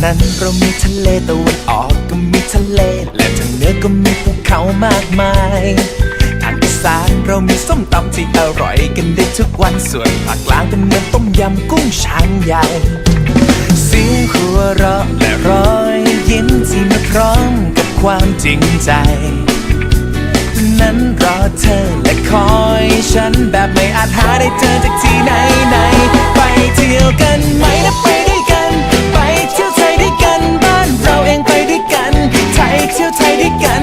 นั้นเรามีทะเลตะวันออกก็มีทะเลและทางเหนือก็มีภูเขามากมายทางอีสานเรามีส้มตำที่อร่อยกันได้ทุกวันส่วนภาคกลางก็เหมือนต้มยำกุ้งชามใหญ่เสียงหัวเราะและรอยยิ้มที่มาพร้อมกับความจริงใจนั้นรอเธอและคอยฉันแบบไม่อาจหาได้เจอจากที่ไหนไปเที่ยวกันไหมนะไปด้วยกันไปเที่ยวไทยด้วยกันบ้านเราเองไปด้วยกันไทยเที่ยวไทยด้วยกัน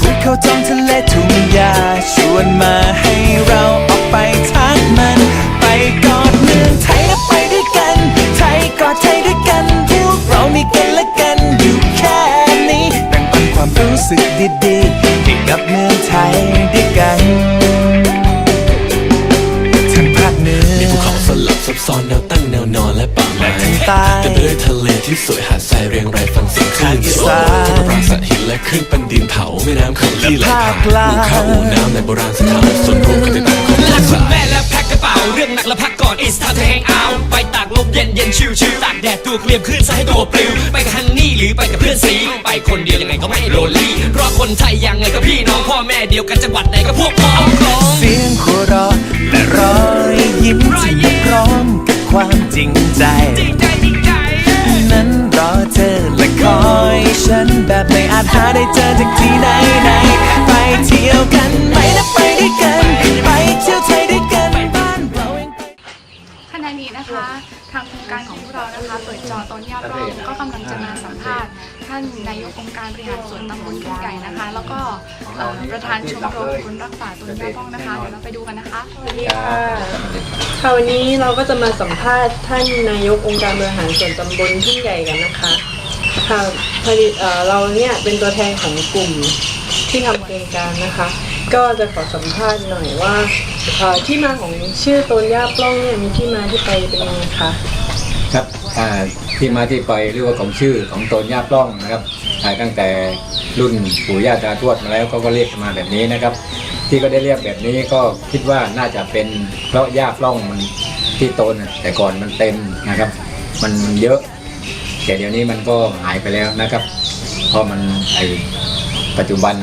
ภูเขาท้องทะเลทุ่งหญ้าชวนมาให้เราออกไปทักมันไปกอดเมืองไทยนะไปด้วยกันไทยกอดไทยด้วยกันพวกเรามีกันและกันอยู่แค่นี้แบ่งปันความรู้สึกดีๆให้กับเมืองไทยด้วยกันทั้งภาคเหนือมีภูเขาสลับซับซ้อนแนวตั้งแนวนอนและป่าไม้เต็มไปด้วยทะเลที่สวยหาดทรายเรียงรายฟังเสียงคลื่นโซ่ทำปราสาทหินและคลื่นเป็นดินเผาแม่น้ำคำที่ไหลผ่านภูเขาน้ำในโบราณสถานส่วนรวมกันต่างๆของรักคุณแม่และแพ็คกระเป๋าเรื่องหนักและพักก่อน It's time to hang out ไปตากลมเย็นเย็นชิวๆตากแดดตัวเกลียมคลื่นซะให้ตัวปลิวไปกับฮันนี่หรือไปกับเพื่อนสีไปคนเดียวยังไงก็ไม่โรลลี่เพราะคนไทยยังไงก็พี่น้องพ่อแม่เดียวกันจังหวัดไหนก็พวกพ้องเสียงหัวเราะและรอยยิ้มที่มาพร้อมกับความจริงใจนั้นรอเธอและคอยฉันแบบไม่อาจหาได้เจอจากที่ไหนไปเที่ยวกันไหมนะไปด้วยกันไปเที่ยวไทยด้วยกันบ้านเราเองขณะนี้นะคะทางโครงการของพวกเรานะคะเปิดจอตอนย่าร่องก็กำลังจะมาสัมภาษณ์ท่านนายกองค์การบริหารส่วนตำบลทุ่งใหญ่นะคะแล้วก็ประธานชมรมคนรักษาต้นย่าร่องนะคะเดี๋ยวเราไปดูกันนะคะสวัสดีค่ะวันนี้เราก็จะมาสัมภาษณ์ท่านนายกองค์การบริหารส่วนตำบลทุ่งใหญ่กันนะคะค่ะพอดีเราเนี่ยเป็นตัวแทนของกลุ่มที่ทำโครงการนะคะก็จะขอสัมภาษณ์หน่อยว่าที่มาของชื่อต้นย่าปล้องเนี่ยมีที่มาที่ไปเป็นยังไงคะครับที่มาที่ไปเรียกว่าของชื่อของต้นย่าปล้องนะครับตั้งแต่รุ่นปู่ย่าตาทวดมาแล้วก็เรียกมาแบบนี้นะครับที่ก็ได้เรียกแบบนี้ก็คิดว่าน่าจะเป็นเพราะย่าปล้องมันที่ต้นแต่ก่อนมันเต็มนะครับมันเยอะแต่เดี๋ยวนี้มันก็หายไปแล้วนะครับเพราะมันปัจจุบัน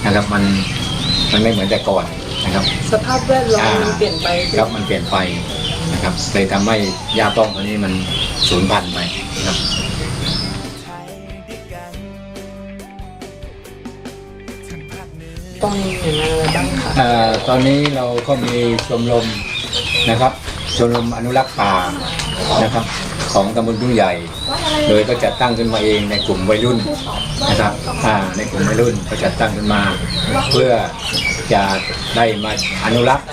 นะครับมันไม่เหมือนแต่ก่อนนะครับสภาพแวดล้อมมันเปลี่ยนไปครับมันเปลี่ยนไปนะครับเลยทำให้ย่าปล้องตัวนี้มันสูญพันธุ์ไปนะครับต้องมีอย่างไรบ้างคะตอนนี้เราก็มีชมรมนะครับชมรมอนุรักษ์ป่านะครับของตำบลทุ่งใหญ่โดยก็จัดตั้งขึ้นมาเองในกลุ่มวัยรุ่นนะครับในกลุ่มวัยรุ่นก็จัดตั้งขึ้นมาเพื่อจะได้มาอนุรักษ์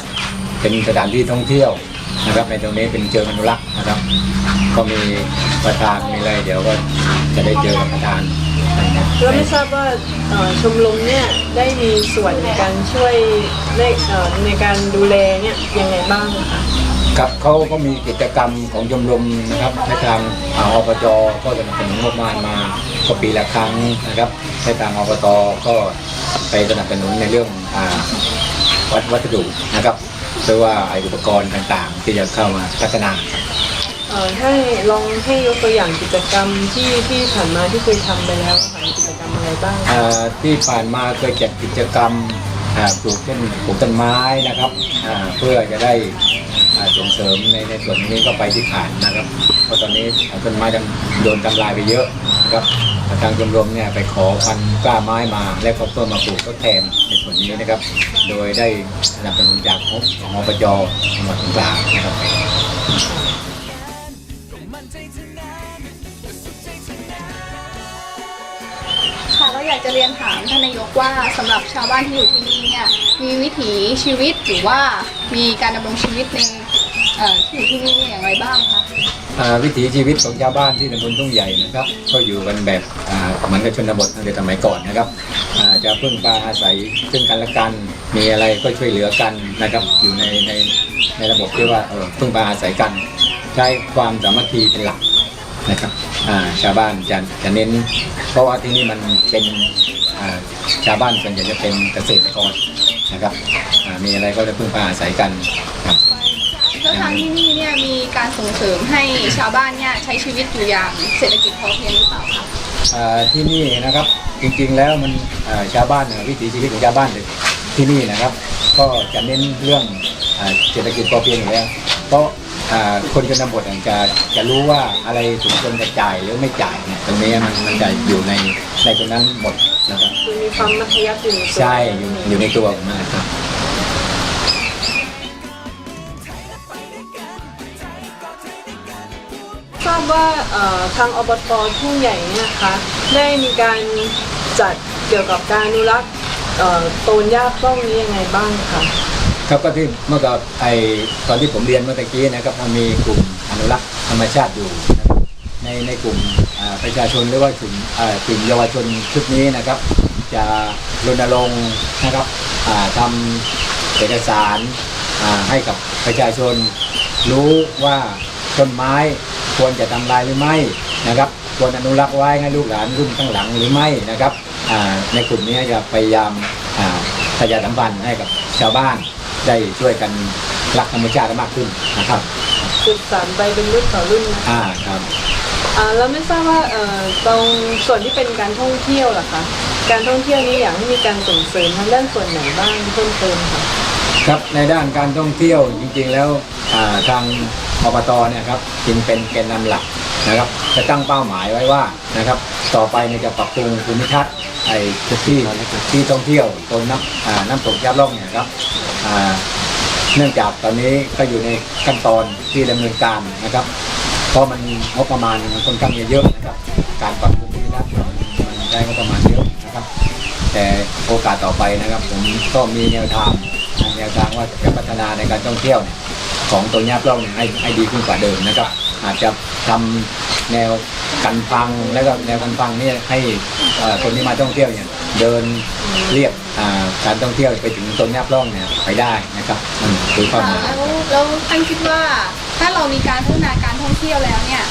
เป็นสถานที่ท่องเที่ยวนะครับในตรงนี้เป็นเชิงอนุรักษ์นะครับก็มีประธานมีอะไรเดี๋ยวก็จะได้เจอกับประธานแล้วไม่ทราบว่าชมรมเนี่ยได้มีส่วนในการช่วยในการดูแลเนี่ยยังไงบ้างคะครับเขาก็มีกิจกรรมของชมรมนะครับในทางอบจก็สนับสนุนงบประมาณมาก็ปีละครั้งนะครับในทางอบตก็ไปสนับสนุนในเรื่องวัสดุนะครับหรือว่าอุปกรณ์ต่างๆที่จะเข้ามาพัฒนาให้ลองให้ยกตัวอย่างกิจกรรมที่ผ่านมาที่เคยทำไปแล้วค่ะกิจกรรมอะไรบ้างที่ผ่านมาเคยจัดกิจกรรมปลูกต้นไม้นะครับเพื่อจะได้ส่งเสริมในส่วนนี้ก็ไปที่ผ่านนะครับเพราะตอนนี้ต้นไม้โดนทำลายไปเยอะนะครับทางชมรมเนี่ยไปขอพันธุ์กล้าไม้มาแล้วก็เพิ่มมาปลูกทดแทนในส่วนนี้นะครับโดยได้สนับสนุนจากงบของอบจจังหวัดสงขลานะครับค่ะก็อยากจะเรียนถามท่านนายกว่าสำหรับชาวบ้านที่อยู่ที่นี่เนี่ยมีวิถีชีวิตหรือว่ามีการดำรงชีวิตในที่อยู่ที่นี่อย่างไรบ้างคะวิถีชีวิตของชาวบ้านที่ตำบลทุ่งใหญ่นะครับก็อยู่กันแบบเหมือนกับชนบทตั้งแต่สมัยก่อนนะครับจะพึ่งพาอาศัยซึ่งกันและกันมีอะไรก็ช่วยเหลือกันนะครับอยู่ในระบบที่ว่าพึ่งพาอาศัยกันใช้ความสามัคคีเป็นหลักนะครับชาวบ้านจะเน้นเพราะว่าที่นี่มันเป็นชาวบ้านส่วนใหญ่จะเป็นเกษตรกรนะครับมีอะไรก็จะพึ่งพาอาศัยกันครับ แล้วทางที่นี่เนี่ยมีการส่งเสริมให้ชาวบ้านเนี่ยใช้ชีวิตอยู่อย่างเศรษฐกิจพอเพียงหรือเปล่าคะ ที่นี่นะครับจริงๆแล้วมันชาวบ้านวิถีชีวิตของชาวบ้านที่นี่นะครับ ก็จะเน้นเรื่องเศรษฐกิจพอเพียงอยู่แล้วเพราะคนชนบทจะรู้ว่าอะไรสมควรจะจ่ายหรือไม่จ่ายเนี่ยตรงนี้มันจะอยู่ในตรงนั้นหมดนะครับ คือมีความมัธยัสถ์อยู่ในตัว ใช่อยู่ในตัวของมันครับ ทราบว่าทางอบต.ทุ่งใหญ่เนี่ยนะคะได้มีการจัดเกี่ยวกับการอนุรักษ์โตนหญ้าปล้องนี้ยังไงบ้างคะ ครับก็ที่เมื่อกับตอนที่ผมเรียนเมื่อกี้นะครับมันมีกลุ่มอนุรักษ์ธรรมชาติอยู่นะครับในกลุ่มประชาชนหรือว่ากลุ่มเยาวชนชุดนี้นะครับ จะรณรงค์นะครับทำเอกสารให้กับประชาชนรู้ว่าต้นไม้ควรจะทำลายหรือไม่นะครับควรอนุรักษ์ไว้ให้ลูกหลานรุ่นข้างหลังหรือไม่นะครับในกลุ่มนี้จะพยายามประชาสัมพันธ์ให้กับชาวบ้านได้ช่วยกันรักธรรมชาติมากขึ้นนะครับสืบสานไปเป็นรุ่นต่อรุ่นนะครับแล้วไม่ทราบว่าตรงส่วนที่เป็นการท่องเที่ยวล่ะคะการท่องเที่ยวนี้อยากให้มีการส่งเสริมทางด้านส่วนไหนบ้างเพิ่มเติมค่ะครับในด้านการท่องเที่ยวจริงๆแล้วทางอบต.เนี่ยครับจึงเป็นแกนนำหลักนะครับจะตั้งเป้าหมายไว้ว่านะครับต่อไปเนี่ยจะปรับปรุงภูมิทัศน์ที่ท่องเที่ยวตรงน้ำตกยาบล่องเนี่ยครับเนื่องจากตอนนี้ก็อยู่ในขั้นตอนที่ดำเนินการนะครับเพราะมันงบประมาณมันค่อนข้างเยอะนะครับการปรับปรุงภูมิทัศน์มันได้งบประมาณเยอะนะครับแต่โอกาสต่อไปนะครับผมก็มีแนวทางว่าจะพัฒนาในการท่องเที่ยวของตัวหญ้าปล้องเนี่ยให้ดีขึ้นกว่าเดิมนะครับอาจจะทำแนวกันฟังแล้วก็แนวกันฟังนี่ให้คนที่มาท่องเที่ยวเนี่ยเดินเรียบการท่องเที่ยวไปถึงตัวหญ้าปล้องเนี่ยไปได้นะครับคือความหมายแล้วท่านคิดว่าถ้าเรามีการพัฒนาการท่องเที่ยวแล้วเนี่ย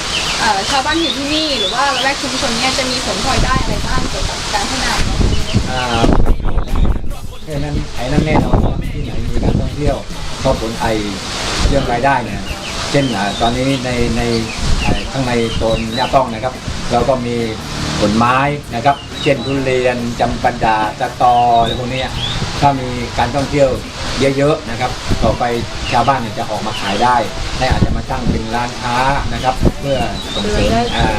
ชาวบ้านอยู่ที่นี่หรือว่าละแวกชุมชนเนี่ยจะมีผลพลอยได้อะไรบ้างเกี่ยวกับการพัฒนาแค่นั้นแน่นอนที่ไหนมีการท่องเที่ยวก็ผลเรื่องรายได้เนี่ยเช่นตอนนี้ในข้างในโซนหญ้าปล้องนะครับเราก็มีผลไม้นะครับเช่นทุเรียนจำปาดาตะตออะไรพวกนี้ถ้ามีการท่องเที่ยวเยอะๆนะครับต่อไปชาวบ้านเนี่ยจะออกมาขายได้และอาจจะมาตั้งเป็นร้านค้านะครับเพื่อส่งเสริม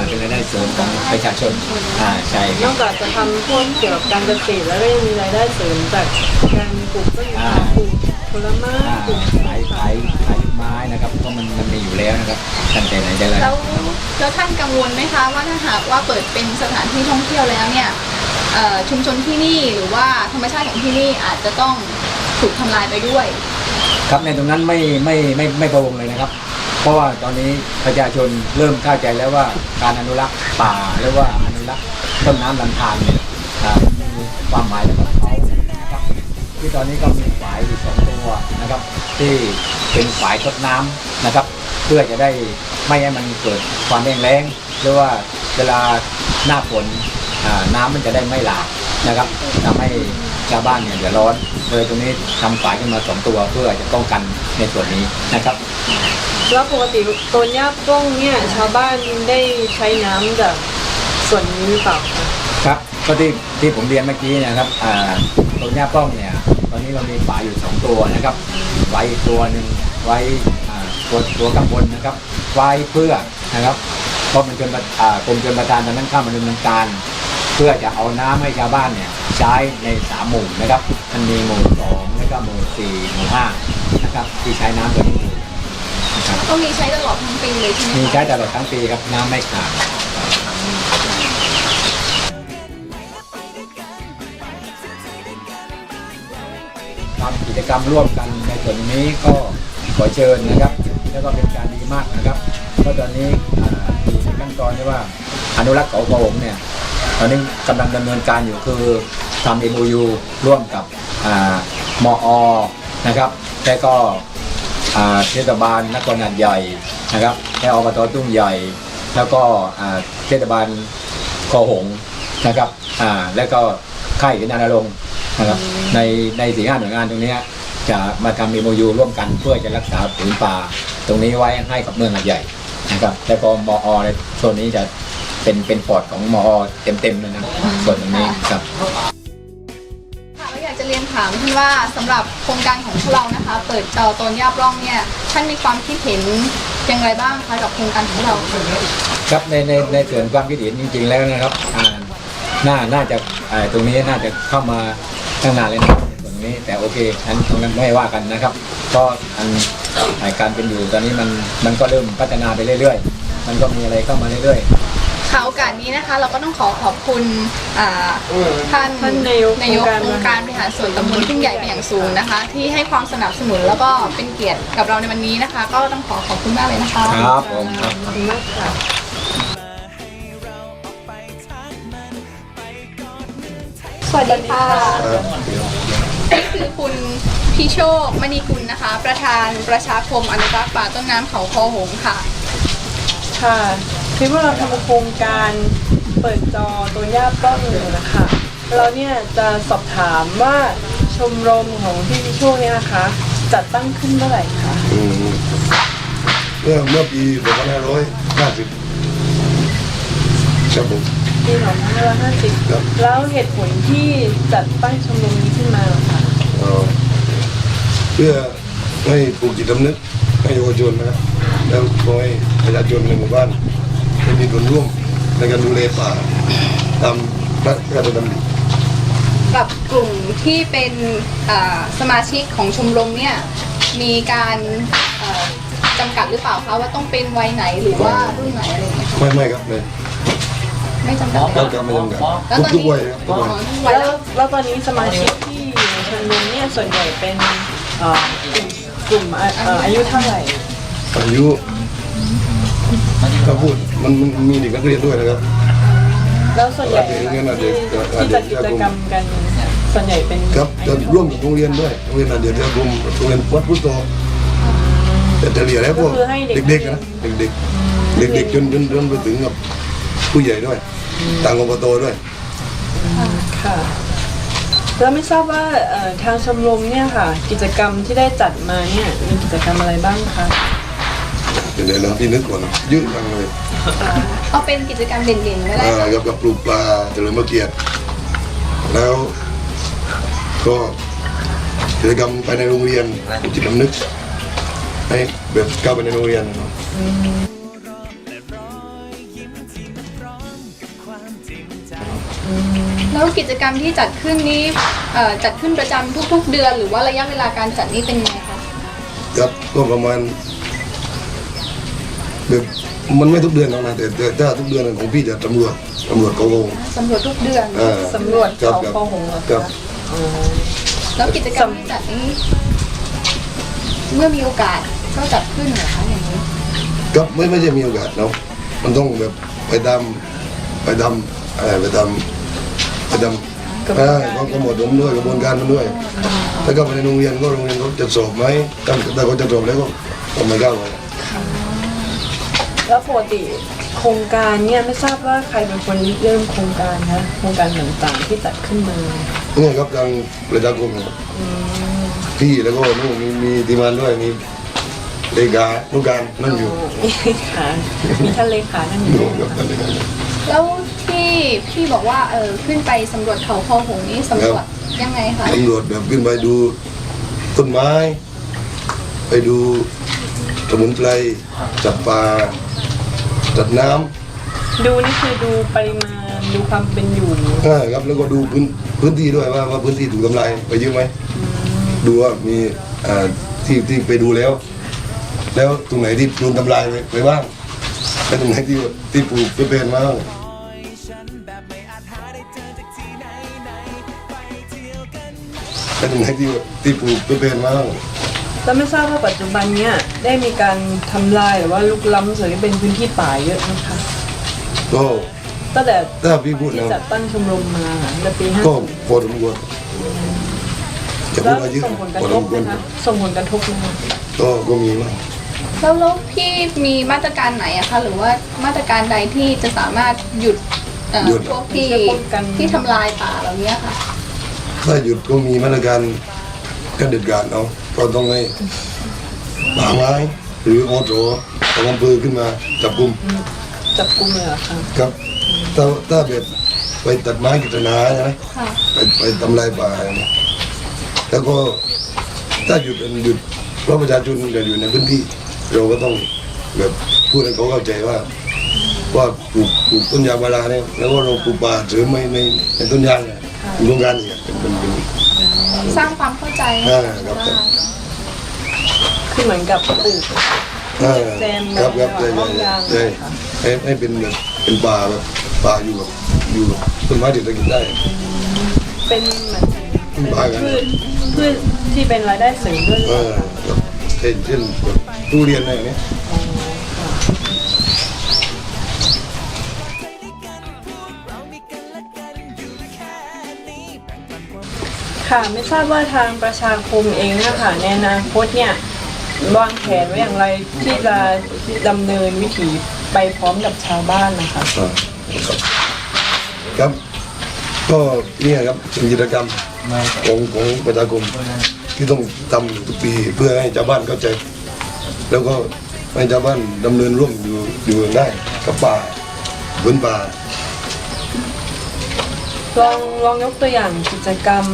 เป็นรายได้เสริมของประชาชนใช่นอกจากจะทำพวกเกี่ยวกับการเกษตรแล้วก็ยังมีรายได้เสริมจากการปลูกต้นไม้ปลูกผลไม้ปลูกขายไม้นะครับเพราะมันมีอยู่แล้วนะครับตั้งแต่ไหนแต่ไรแล้วท่านกังวลไหมคะว่าถ้าหากว่าเปิดเป็นสถานที่ท่องเที่ยวแล้วเนี่ยชุมชนที่นี่หรือว่าธรรมชาติของที่นี่อาจจะต้องถูกทำลายไปด้วยครับในตรงนั้นไม่ประวงเลยนะครับเพราะว่าตอนนี้ประชาชนเริ่มเข้าใจแล้วว่าการอนุรักษ์ป่าหรือว่าอนุรักษ์ต้นน้ำลำธารเนี่ยมีความหมายกับเขานะครับที่ตอนนี้ก็มีฝายอยู่2 ตัวนะครับที่เป็นฝายทดน้ำนะครับเพื่อจะได้ไม่ให้มันเกิดความแห้งแล้งหรือว่าเวลาหน้าฝนน้ำมันจะได้ไม่หลากนะครับทำให้ชาวบ้านเนี่ยเดือดร้อนเลยตรงนี้ทำฝายขึ้นมา2 ตัวเพื่อจะป้องกันในส่วนนี้นะครับแล้วปกติต้นหญ้าปล้องเนี่ยชาวบ้านได้ใช้น้ำจากส่วนนี้หรือเปล่าครับก็ที่ผมเรียนเมื่อกี้นะครับต้นหญ้าปล้องเนี่ยตอนนี้เรามีฝายอยู่2 ตัวนะครับไว้อีกตัวหนึ่งไว้ตัวข้างบนนะครับไว้เพื่อนะครับเพราะมันกรมชลประทานตอนนั้นเข้ามาดำเนินการเพื่อจะเอาน้ำให้ชาวบ้านเนี่ยใช้ใน3 หมู่นะครับมันมีหมู่2แล้วก็หมู่4หมู่5นะครับที่ใช้น้ำตัวนี้ต้องมีใช้ตลอดทั้งปีเลยใช่ไหมมีใช้ตลอดทั้งปีครับน้ำไม่ขาดทำกิจกรรมร่วมกันในส่วนนี้ก็ขอเชิญนะครับแล้วก็เป็นการดีมากนะครับเพราะตอนนี้อยู่ในขั้นตอนที่ว่าอนุรักษ์เขาโขงเนี่ยตอนนี้กำลังดำเนินการอยู่คือทำ MOU ร่วมกับมอ.นะครับและก็เทศบาลนครหาดใหญ่นะครับและอบต.ทุ่งใหญ่แล้วก็เทศบาลคลองหงส์นะครับแล้วก็ค่ายกิจนารงค์นะครับใน4-5 หน่วยงานตรงนี้ จะมาทำ MOU ร่วมกันเพื่อจะรักษาผืนป่าตรงนี้ไว้ให้กับเมืองหาดใหญ่นะครับแล้วก็มอในโซนนี้จะเป็นปอดของมอเต็มๆเลยนะส่วนตรงนี้ครับ ค่ะเราอยากจะเรียนถามท่านว่าสำหรับโครงการของพวกเรานะคะ เปิดจอตนย่าปล้องเนี่ยท่านมีความคิดเห็นอย่างไรบ้างคะกับโครงการของเรา ครับในส่วนความคิดเห็นจริงๆแล้วนะครับน่าจะตรงนี้น่าจะเข้ามาตั้งนานเลยนะตรงนี้แต่โอเคตรงนั้นไม่ว่ากันนะครับก็การเป็นอยู่ตอนนี้มันก็เริ่มพัฒนาไปเรื่อยๆมันก็มีอะไรเข้ามาเรื่อยๆ ค่ะโอกาสนี้นะคะเราก็ต้องขอบคุณท่านนายกองค์การบริหารส่วนตำบลทุ่งใหญ่เป็นอย่างสูงนะคะ ที่ให้ความสนับสนุนแล้วก็เป็นเกียรติกับเราในวันนี้นะคะ ก็ต้องขอบคุณมากเลยนะคะ ครับผมครับ ขอบคุณมากค่ะ สวัสดีค่ะนี่คือคุณพี่โชคมณีกุลนะคะ ประธานประชาคมอนุรักษ์ป่าต้นน้ำเขาคอหงส์ค่ะ ค่ะคือว่าเราทำโครงการเปิดจอตัวย่าปล้องอยู่นะคะ เราเนี่ยจะสอบถามว่าชมรมของพี่พิโชคเนี่ยนะคะจัดตั้งขึ้นเมื่อไหร่คะ เมื่อปี 2550 ครับผม ปี ครับ 2550 แล้วเหตุผลที่จัดตั้งชมรมนี้ขึ้นมาเหรอคะ เพื่อให้ปลูกจิตสำนึกให้เยาวชนนะครับแล้วขอให้ประชาชนในหมู่บ้านได้มีส่วนร่วมในการดูแลป่าตามพระราชดำริ กับกลุ่มที่เป็นสมาชิกของชมรมเนี่ยมีการจำกัดหรือเปล่าคะว่าต้องเป็นวัยไหนหรือว่ารุ่นไหนอะไรอย่างเงี้ย ไม่ครับเลย ไม่จำกัด เราจะไม่จำกัด แล้วตอน ทุก นี้ วัยครับทุกวัย วัย แล้วตอนนี้สมาชิกที่อยู่ในชมรมเนี่ยส่วนใหญ่เป็นกลุ่มอายุเท่าไหร่ อายุถ้าพูดมันมีเด็กนักเรียนด้วยนะครับ แล้วส่วนใหญ่ เด็ก ที่จัดกิจกรรมกันส่วนใหญ่เป็น ครับจะร่วมกับโรงเรียนด้วยโรงเรียนอาเดียกรมโรงเรียนวัดพุทโธแต่เฉลี่ยแล้วพวกเด็กๆนะเด็กๆจนไปถึงกับผู้ใหญ่ด้วยต่างอบตด้วย ค่ะแล้วไม่ทราบว่าทางชมรมเนี่ยค่ะ กิจกรรมที่ได้จัดมาเนี่ยมีกิจกรรมอะไรบ้างคะ เดี๋ยวนะพี่นึกก่อนยืดจังเลย เอาเป็นกิจกรรมเด่นๆไม่ได้ค่ะ กับปลูกปลาเฉลิมพระเกียรติแล้วก็กิจกรรมไปในโรงเรียนปลูกจิตสำนึกให้แบบเข้าไปในโรงเรียนนะครับ แล้วกิจกรรมที่จัดขึ้นนี้จัดขึ้นประจำทุกๆเดือนหรือว่าระยะเวลาการจัดนี้เป็นไงคะ ครับก็ประมาณแบบมันไม่ทุกเดือนหรอกนะแต่ถ้าทุกเดือนของพี่จะตำรวจเขาลง สำรวจทุกเดือน สำรวจเขาคอหงส์เหรอ ครั คะ บ แล้วกิจกรรมที่จัดนี้ เมื่อมีโอกาสก็จัดขึ้นเหรอคะอย่างนี้ ครับไม่ใช่มีโอกาสเนาะมันต้องแบบไปทำเขาก็หมดผมด้วยกระบวนการมันด้วยแล้วก็ไปในโรงเรียนก็โรงเรียนเขาจะสอบไหมถ้าเขาจะสอบแล้วก็ไม่กล้าเลย แล้วปกติโครงการเนี่ยไม่ทราบว่าใครเป็นคนริเริ่มโครงการคะโครงการต่างๆที่จัดขึ้นมา นี่ครับทางประชาคมครับพี่แล้วก็นู่นมีทีมงานด้วยมีเลขานุการนั่งอยู่ มีเลขามีท่านเลขานั่นอยู่ นู่นครับท่านเลขา แล้วที่พี่บอกว่าขึ้นไปสำรวจเขาคอหงส์นี้สำรวจยังไงคะ ตำรวจแบบขึ้นไปดูต้นไม้ ไปดูสมุนไพรจับปลาจัดน้ำ ดูนี่คือดูปริมาณดูความเป็นอยู่ ครับแล้วก็ดูพื้นที่ด้วยว่าพื้นที่ถูกทำลายไปเยอะไหมดูว่ามีที่ไปดูแล้วตรงไหนที่โดนทำลายไปบ้างแล้วตรงไหนที่ปลูกเป็นบ้างแล้วตรงไหนที่ปลูกเป็นบ้าง แล้วไม่ทราบว่าปัจจุบันเนี่ยได้มีการทำลายหรือว่าลุกล้ำส่วนที่เป็นพื้นที่ป่าเยอะนะคะ ก็ ตั้งแต่ ถ้าพี่พูด ที่ แล้ว จัดตั้งชมรมมาในปี ก็พอสมควรจะ แล้ พูด ว ว่าเยอะ ส่งผลกระ พอ ท ส บ มควร นะคะส่งผลกระทบนะคะ ก็มีมาก แล้วพี่มีมาตรการไหนอะคะหรือว่ามาตรการใดที่จะสามารถหยุดพวกที่ทำลายป่าเหล่านี้ค่ะ ถ้าหยุดก็มีมาตรการ ก็เด็ดขาดเนาะก็ต้องให้ป่าไม้หรืออจของอำเภอขึ้นมาจับกุม จับกุมเลยเหรอคะ ครับถ้าแบบไปตัดไม้กิจนาใช่ไหม ค่ะ ไปทำลายป่าอย่างเงี้ยแล้วก็ถ้าหยุดเพราะประชาชนจะอยู่ในพื้นที่ เราก็ต้องแบบพูดให้เขาเข้าใจว่าปลูกต้นยางพาราเนี่ยแล้วก็เราปลูกป่าเสริมในต้นยางเนี่ยโครงการเนี่ยเป็น สร้างความเข้าใจ ครับ คือเหมือนกับปลูก แซม ครับครับ ระหว่างร่องยาง ใช่ให้เป็นแบบเป็นป่าแบบป่าอยู่กับต้นไม้เศรษฐกิจได้ เป็นเหมือน ป่ากัน พืชที่เป็นรายได้เสริมด้วยหรือเปล่าคะ ครับเช่นแบบทุเรียนอะไรอย่างเงี้ย ค่ะไม่ทราบว่าทางประชาคมเองนะคะในอนาคตเนี่ยวางแผนไว้อย่างไรที่จะดำเนินวิถีไปพร้อมกับชาวบ้านนะคะ ครับก็เนี่ยครับเป็นกิจกรรมของประชาคมที่ต้องทำทุกปีเพื่อให้ชาวบ้านเข้าใจ แล้วก็ให้ชาวบ้านดำเนินร่วมอยู่ได้กับป่าบนป่า ลองยกตัวอย่างกิจกรรม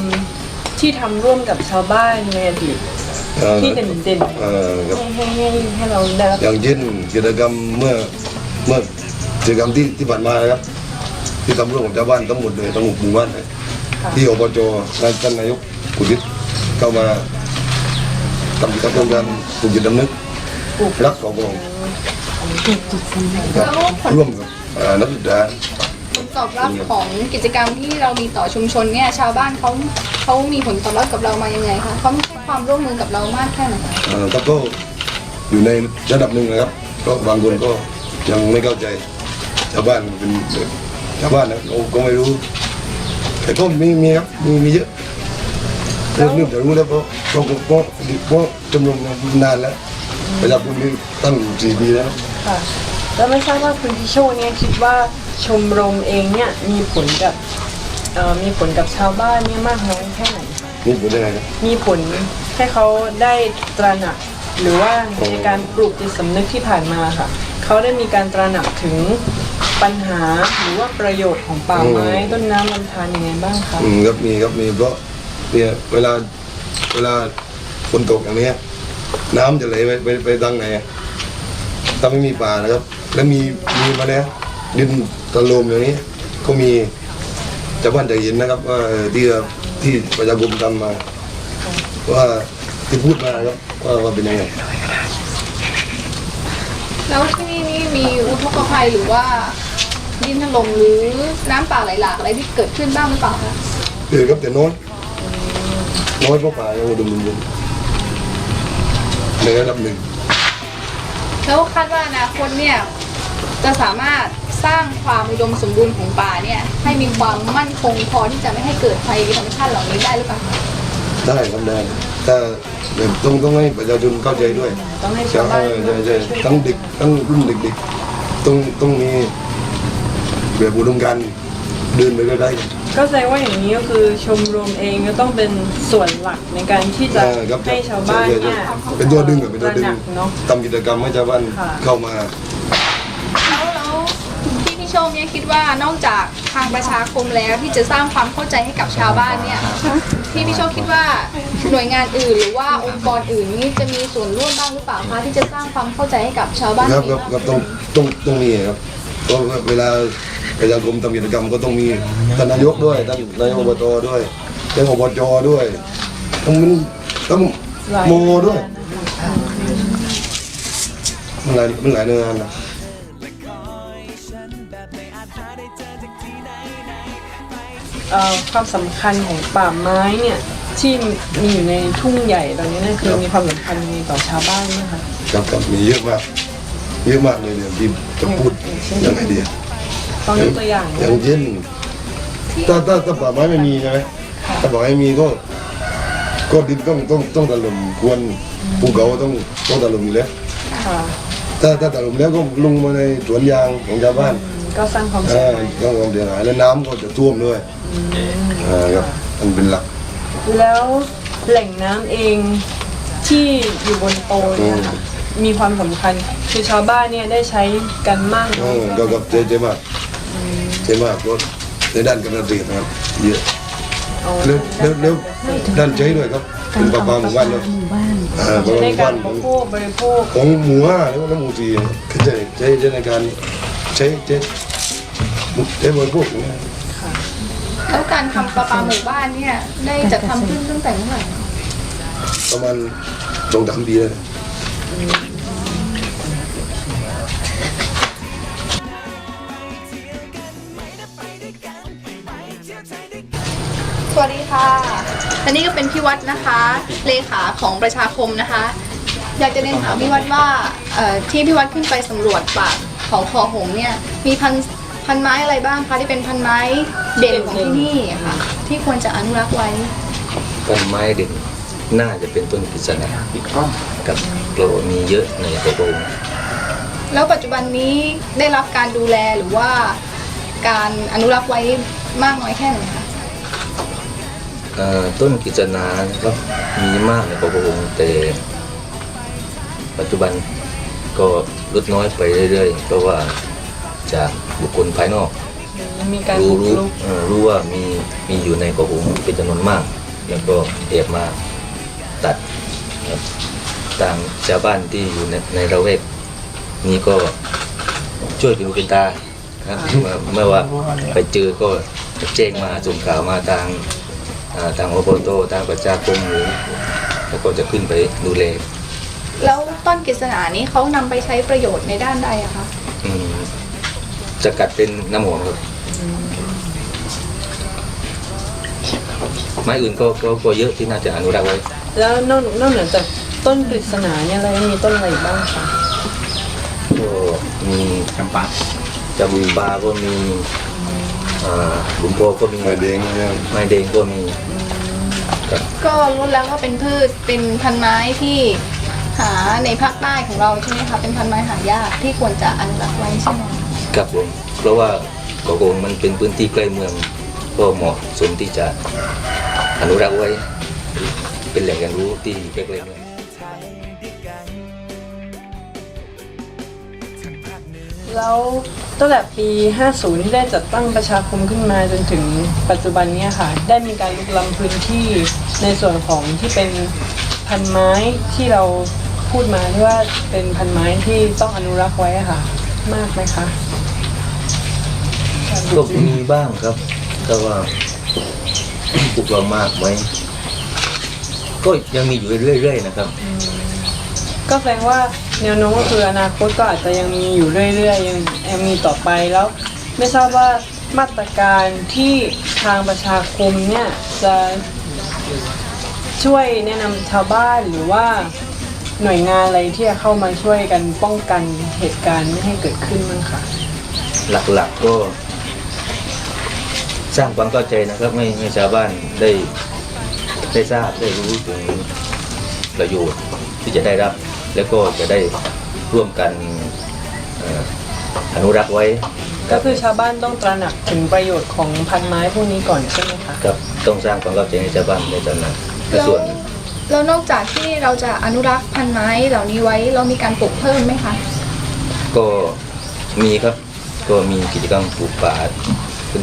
ที่ทำร่วมกับชาวบ้านในอดีตที่เด่น ครับ ๆให้เราได้รับ อย่างเช่นกิจกรรมเมื่อกิจกรรมที่ผ่านมานะครับ ที่ทำร่วมกับชาวบ้านทั้งหมดเลยทั้งหมู่บ้านเลยที่อบจท่านนายกกุฏิเข้ามาทำกิจกรรมการปลูกจิตสำนึกรักของพระองค์ครับร่วมกับนักศึกษา ผลตอบรับของกิจกรรมที่เรามีต่อชุมชนเนี่ยชาวบ้านเขามีผลตอบรับกับเรามายังไงคะเขาให้ความร่วมมือกับเรามากแค่ไหน ครับก็อยู่ในระดับหนึ่งนะครับก็บางคนก็ยังไม่เข้าใจชาวบ้านเป็นชาวบ้านนะก็ไม่รู้แต่ก็มีครับมีเยอะเริ่มจะรู้แล้วเพราะจำนวนนานแล้วประชาชนนี่ตั้ง4 ปีแล้ว ค่ะแล้วไม่ทราบว่าคุณพิโชเนี่ยคิดว่าชมรมเองเนี่ยมีผลกับชาวบ้านเนี่ยมากน้อยแค่ไหนคะ นี่เป็นยังไงครับ มีผลให้เขาได้ตระหนักหรือว่าในการปลูกจิตสำนึกที่ผ่านมาค่ะเขาได้มีการตระหนักถึงปัญหาหรือว่าประโยชน์ของป่าไม้ต้นน้ำลำธารยังไงบ้างคะ ครับมีเพราะเนี่ยเวลาฝนตกอย่างนี้น้ำจะไหลไปทางไหนถ้าไม่มีป่านะครับ แล้วมีมาแล้วดินตะโลมอย่างนี้ก็มีชาวบ้านจะเห็นนะครับว่าที่ประชาคมทำมาว่าที่พูดมาครับว่าเป็นยังไง แล้วที่นี่มีอุทกภัยหรือว่าดินถล่มหรือน้ำป่าไหลหลากอะไรที่เกิดขึ้นบ้างหรือเปล่าคะ คือครับแต่น้อยเพราะป่ายังอุดมสมบูรณ์ในระดับหนึ่ง แล้วคาดว่าอนาคตเนี่ยจะสามารถสร้างความอุดมสมบูรณ์ของป่าเนี่ยให้มีความมั่นคงพอที่จะไม่ให้เกิดภัยธรรมชาติเหล่านี้ได้หรือเปล่าคะ ได้ครับได้ถ้าแบบต้องให้ประชาชนเข้าใจด้วย ต้องให้ชาวบ้าน ใช่ทั้งเด็กทั้งรุ่นเด็กๆต้องมีแบบอุดมการณ์เดินไปก็ได้ ก็แสดงว่าอย่างนี้ก็คือชมรมเองก็ต้องเป็นส่วนหลักในการที่จะ ครับ ให้ชาวบ้านเนี่ย เป็นตัวดึงเป็นตัวดึ ตระห ง นักเนาะ ทำกิจกรรมให้ชาวบ้าน ค่ะ เข้ามา แล้วพี่โชมเนี่ยคิดว่านอกจากทางประชาคมแล้วที่จะสร้างความเข้าใจให้กับชาวบ้านเนี่ยพี่โชมคิดว่าหน่วยงานอื่นหรือว่าองค์กรอื่นนี่จะมีส่วนร่วมบ้างหรือเปล่าคะที่จะสร้างความเข้าใจให้กับชาวบ้าน ครับ นี้ ครับต้องมีครับเพราะเวลาประชาคมทำกิจกรรมก็ต้องมีท่านนายกด้วยท่านนายกอบตด้วยท่านอบจด้วยต้องโมด้วยมันหลายหน่วยงานนะ ความสำคัญของป่าไม้เนี่ยที่มีอยู่ในทุ่งใหญ่ตอนนี้เนี่ยคือมีความสำคัญยังไงต่อชาวบ้านนะคะ ครับมีเยอะมากเลยเนี่ยที่จะพูดยังไงดี ต้องยกตัวอย่าง อย่างเช่นถ้าป่าไม้ไม่มีใช่ไหมถ้าป่าไม้ไม่มีก็ดินต้องถล่มควรภูเขาต้องถล่มอยู่แล้ว ค่ะ ถ้าถล่มแล้วก็ลงมาในสวนยางของชาวบ้าน ก็สร้างความเสียหาย ต้องความเสียหายแล้วน้ำก็จะท่วมด้วยครับมันเป็นหลัก แล้ว แหล่งน้ำเองที่อยู่บนโตเนี่ยค่ะมีความสำคัญคือชาวบ้านเนี่ยได้ใช้กันมากน้อย ก็กับเจ๊มากเพราะในด้านการเกษตรนะครับเยอะแล้วด้านใช้ด้วยครับเป็นประปาหมู่บ้านแล้วประปาห ใน มู่ กา บ้าร น บริโภค ของหมู่5หรือว่าหมู่4ก็ใช้ในการใช้บริโภคอย่างเงี้ย แล้วการทำประปาหมู่บ้านเนี่ยได้จัดทำขึ้นตั้งแต่เมื่อไหร่ ประมาณ2-3 ปีแล้ว สวัสดีค่ะและนี่ก็เป็นพี่วัดนะคะเลขาของประชาคมนะคะ อยากจะเรียนถามพี่วัดว่าที่พี่วัดขึ้นไปสำรวจป่าเขาคอหงส์เนี่ยมีพันไม้อะไรบ้างคะที่เป็นพันไม้เด่นของที่นี่ค่ะที่ควรจะอนุรักษ์ไว้ ต้นไม้เด่นน่าจะเป็นต้นกฤษณากับโกลมีเยอะในตัวโรง แล้วปัจจุบันนี้ได้รับการดูแลหรือว่าการอนุรักษ์ไว้มากน้อยแค่ไหนคะ ต้นกฤษณาก็มีมากในตัวโรงแต่ปัจจุบันก็ลดน้อยไปเรื่อยๆเพราะว่าจากบุคคลภายนอก มีการบุกรุก รู้ว่ามีอยู่ในตัวโรงเป็นจำนวนมาก แล้วก็แอบมาตัดครับตามชาวบ้านที่อยู่ในละแวกนี้ก็ช่วยเป็นหูเป็นตาครับเมื่อว่าไปเจอก็แจ้งมาส่งข่าวมาทางอบตทางประชาคมหรือแล้วก็จะขึ้นไปดูแล แล้วต้นกฤษณานี้เขานำไปใช้ประโยชน์ในด้านใดอะคะ จะกัดเป็นน้ำหอมครับไม้อื่นก็เยอะที่น่าจะอนุรักษ์ไว้ แล้วนอกเหนือจากต้นกฤษณาเนี่ยเรายังมีต้นอะไรอีกบ้างคะ ก็มีจำปาก็มีบุญโพก็มี ไม้แดงเนี่ย ไม้แดงก็มีครับ ก็รู้แล้วว่าเป็นพืชเป็นพันไม้ที่หาในภาคใต้ของเราใช่ไหมคะเป็นพันไม้หายากที่ควรจะอนุรักษ์ไว้ใช่ไหม ครับผมเพราะว่าเกาะกงมันเป็นพื้นที่ใกล้เมืองก็เหมาะสมที่จะอนุรักษ์ไว้เป็นแหล่งเรียนรู้ที่ใกล้ๆเมือง แล้วตั้งแต่ปี 50 ที่ได้จัดตั้งประชาคมขึ้นมาจนถึงปัจจุบันเนี่ยค่ะ ได้มีการลุกล้ำพื้นที่ในส่วนของที่เป็นพันไม้ที่เราพูดมาที่ว่าเป็นพันไม้ที่ต้องอนุรักษ์ไว้อะค่ะ มากไหมคะ ก็มีบ้างครับแต่ว่าปลูกเรามากไหมก็ยังมีอยู่เรื่อยๆนะครับ ก็แสดงว่าแนวโน้มก็คืออนาคตก็อาจจะยังมีอยู่เรื่อยๆยังมีต่อไปแล้ว ไม่ทราบว่ามาตรการที่ทางประชาคมเนี่ยจะช่วยแนะนำชาวบ้านหรือว่าหน่วยงานอะไรที่จะเข้ามาช่วยกันป้องกันเหตุการณ์ไม่ให้เกิดขึ้นมั้งคะ หลักๆก็สร้างความเข้าใจนะครับให้ชาวบ้านได้ทราบได้รู้ถึงประโยชน์ที่จะได้รับ แล้วก็จะได้ร่วมกันอนุรักษ์ไว้ ก็คือชาวบ้านต้องตระหนักถึงประโยชน์ของพันไม้พวกนี้ก่อนใช่ไหมคะ ครับต้องสร้างความเข้าใจให้ชาวบ้านในตระหนักใน แล้ว ส่วน แล้วนอกจากที่เราจะอนุรักษ์พันไม้เหล่านี้ไว้เรามีการปลูกเพิ่มไหมคะ ก็มีครับก็มีกิจกรรมปลูกป่า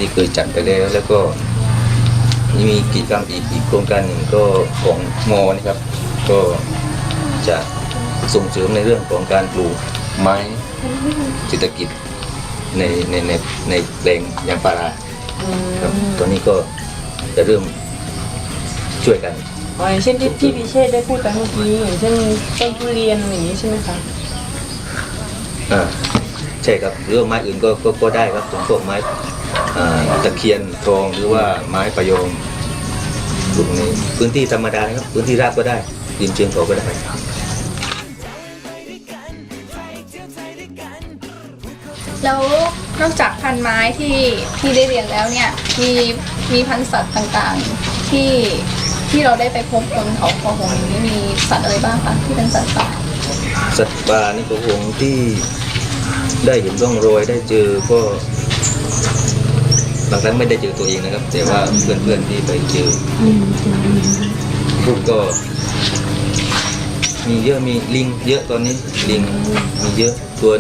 ที่เคยจัดไปแล้วแล้วก็มีกิจกรรมอีกโครงการหนึ่งก็ของมอนะครับก็จะส่งเสริมในเรื่องของการปลูกไม้เศรษฐกิจในแปลงยางพาราครับตอนนี้ก็จะเริ่มช่วยกัน อย่างเช่นที่พี่พิเชษได้พูดไปเมื่อกี้อย่างเช่นต้นทุเรียนอย่างนี้ใช่ไหมคะ ใช่ครับหรือว่าไม้อื่นก็ได้ครับพวกไม้ตะเคียนทองหรือว่าไม้ประโยงปลูกในพื้นที่ธรรมดาครับพื้นที่ราบก็ได้ริมเชิงเขาก็ได้ แล้วนอกจากพันไม้ที่ได้เรียนแล้วเนี่ยมีพันธุ์สัตว์ต่างๆที่เราได้ไปพบบนเขาคอหงส์นี้มีสัตว์อะไรบ้างคะที่เป็นสัตว์ป่า สัตว์ป่านี่ก็คงที่ได้เห็นร่องรอยได้เจอก็บางครั้งไม่ได้เจอตัวเองนะครับ แต่ว่าเพื่อนๆที่ไปเจอ ก็มีเยอะมีลิงเยอะตอนนี้ลิงมีเยอะตัว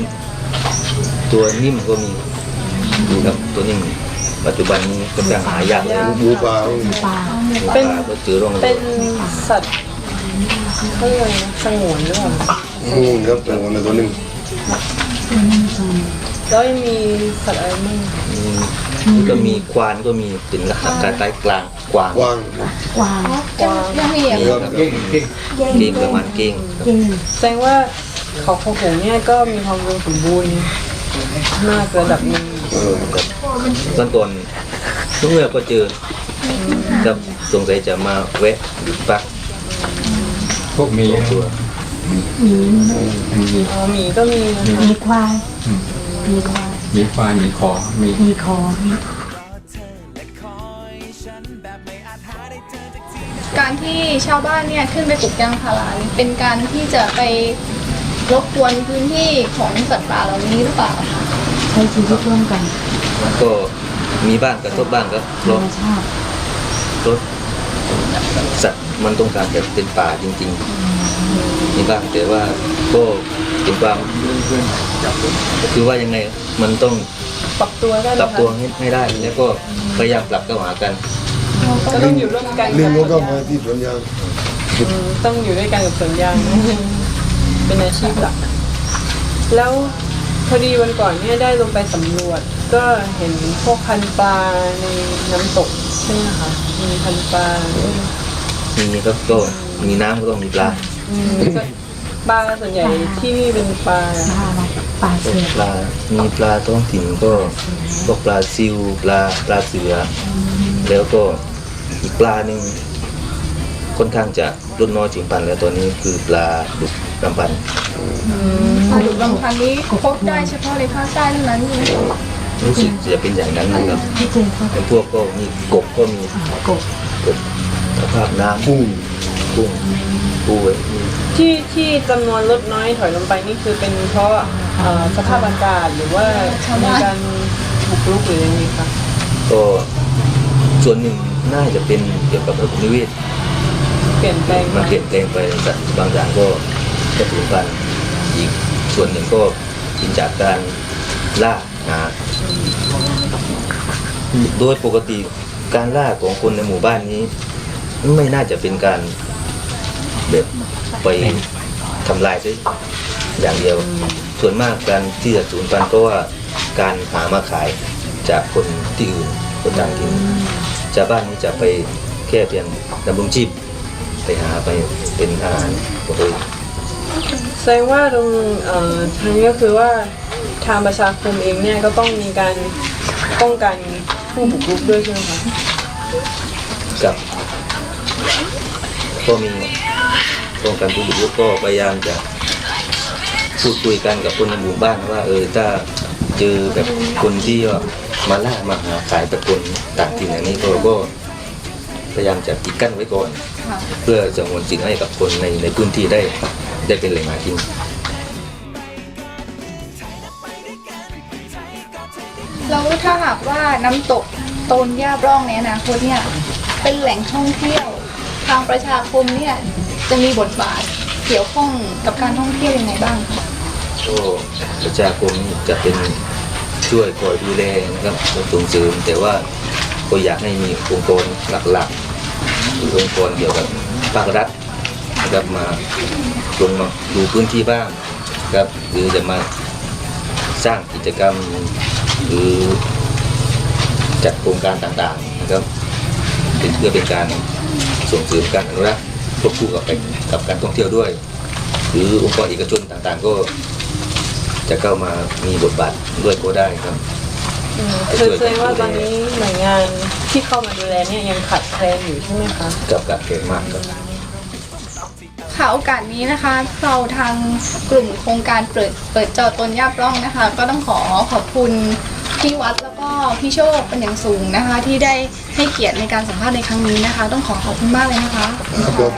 นิ่มก็มีครับตัวนิ่มปัจจุบันนี้ก็จะหายากเลย หมูป่า หมูป่าก็เจอร่องรอย เป็นสัตว์เขาเรียกอะไรนะสงวนหรือเปล่า งูครับตัวนั้นตัวหนึง แล้วยังมีสัตว์อะไรบ้างคะ ก็มีควานก็มีเป็นลักษณะคล้ายๆกลางกวาง กว้าง ยังมีอย่าง ครับ เก้งประมาณเก้งครับ แสดงว่าเขาโคหงเนี่ยก็มีความอุดมสมบูรณ์มากระดับหนึง ตอนก่อนเมื่อก็เจอครับสงสัยจะมาแวะหยุดพัก พวกหมี ตัว อ๋อหมีก็มีนะคะ มีควายมีควาย หมีควายหมีขอมี มีคอ การที่ชาวบ้านเนี่ยขึ้นไปปลูกยางพารานี่เป็นการที่จะไปรบกวนพื้นที่ของสัตว์ป่าเหล่านี้หรือเปล่าคะ ใช้ชีวิตร่วมกัน ก็มีบ้างกระทบบ้างครับเพ ธร ราะ รมชาติ รถสัตว์มันต้องการจะเป็นป่าจริงๆมีบ้างแต่ว่าก็เป็นความคือว่ายังไงมันต้อง ปรับตัวได้ไหม ปรับ คะ ตัวให้ได้แล้วก็พยายามปรับเข้าหากัน ก็ต้องอยู่ร่วมกัน ลิงก็มาที่สวนยาง ต้องอยู่ด้วยกันกับสวนยางนะเป็นอาชีพหลักแล้วพอดีวันก่อนเนี่ยได้ลงไปสำรวจ ก็เห็นพวกพันธุ์ปลาในน้ำตกใช่ไหมคะมีพันธุ์ปลาด้วย มีครับก็มีน้ำก็ต้องมีปลา ก็ปลาส่วนใหญ่ที่นี่เป็นปลา ปลาเสือ ปลามีปลาท้องถิ่นก็พวกปลาซิวปลาเสือแล้วก็อีกปลาหนึ่งค่อนข้างจะรุ่นน้อยถึงพันธุ์แล้วตัวนี้คือปลาดุกรำพัน ปลาดุกบางพันนี้พบได้เฉพาะในภาคใต้เท่านั้นเอง รู้สึกจะเป็นอย่างนั้นนะครับ ที่เจอเขา เป็นพวกก็มีกบก็มี กบ กบสภาพน้ำ กุ้ง กุ้งปูไว้มี ที่จำนวนลดน้อยถอยลงไปนี่คือเป็นเพราะสภาพอากาศหรือว่ามีการบุกรุกหรือยังไงคะ ก็ส่วนหนึ่งน่าจะเป็นเกี่ยวกับระบบนิเวศ เปลี่ยนแปลง มันเปลี่ยนแปลงไปแต่บางอย่างก็สูญพันธุ์อีกส่วนหนึ่งก็กินจากการล่าหาโดยปกติการล่าของคนในหมู่บ้านนี้ ไม่น่าจะเป็นการแบบไปทำลายซะอย่างเดียว ส่วนมากการที่จะสูญพันธุ์เพราะว่าการหามาขายจากคนที่อื่นคนต่างถิ่นชาวบ้านนี้จะไปแค่เพียงดำรงชีพไปหาไปเป็นอาหารตัวเอง แสดงว่าตรงทางนี้ก็คือว่าทางประชาคมเองเนี่ยก็ต้องมีการป้องกันผู้บุกรุกด้วยใช่ไหมคะ กับก็มีป้องกันผู้บุกรุกก็พยายามจะพูดคุยกันกับคนในหมู่บ้านว่าถ้าเจอแบบคนที่ว่ามาล่ามาหาขายตะกนต่างถิ่นอย่างนี้ก็พยายามจะปิดกั้นไว้ก่อน เพื่อสงวนสิทธิ์ให้กับคนในพื้นที่ได้เป็นแหล่งหากิน แล้วถ้าหากว่าน้ำตกโตนย่าบร่องในอนาคตเนี่ยเป็นแหล่งท่องเที่ยวทางประชาคมเนี่ยจะมีบทบาทเกี่ยวข้องกับการท่องเที่ยวยังไงบ้างคะ ก็ประชาคมจะเป็นช่วยคอยดูแลนะครับส่งเสริมแต่ว่าก็อยากให้มีองค์กรหลักๆหรือองค์กรเกี่ยวกับภาครัฐนะครับมาลงมาดูพื้นที่บ้างครับหรือจะมาสร้างกิจกรรมหรือจัดโครงการต่างๆนะครับเพื่อเป็นการส่งเสริมการอนุรักษ์ควบคู่กับการท่องเที่ยวด้วย หรือองค์กรเอกชนต่างๆก็จะเข้ามามีบทบาทด้วยก็ได้ครับ คือแสดงว่าตอนนี้หน่วยงานที่เข้ามาดูแลเนี่ยยังขาดแคลนอยู่ใช่ไหมคะ กับการเกิดมากครับ ค่ะโอกาสนี้นะคะเราทางกลุ่มโครงการเปิดจอต้นย่าบร่องนะคะ ก็ต้องขอบคุณพี่วัดแล้วก็พี่โชคเป็นอย่างสูงนะคะ ที่ได้ให้เกียรติในการสัมภาษณ์ในครั้งนี้นะคะ ต้องขอบคุณมากเลยนะคะ ครับ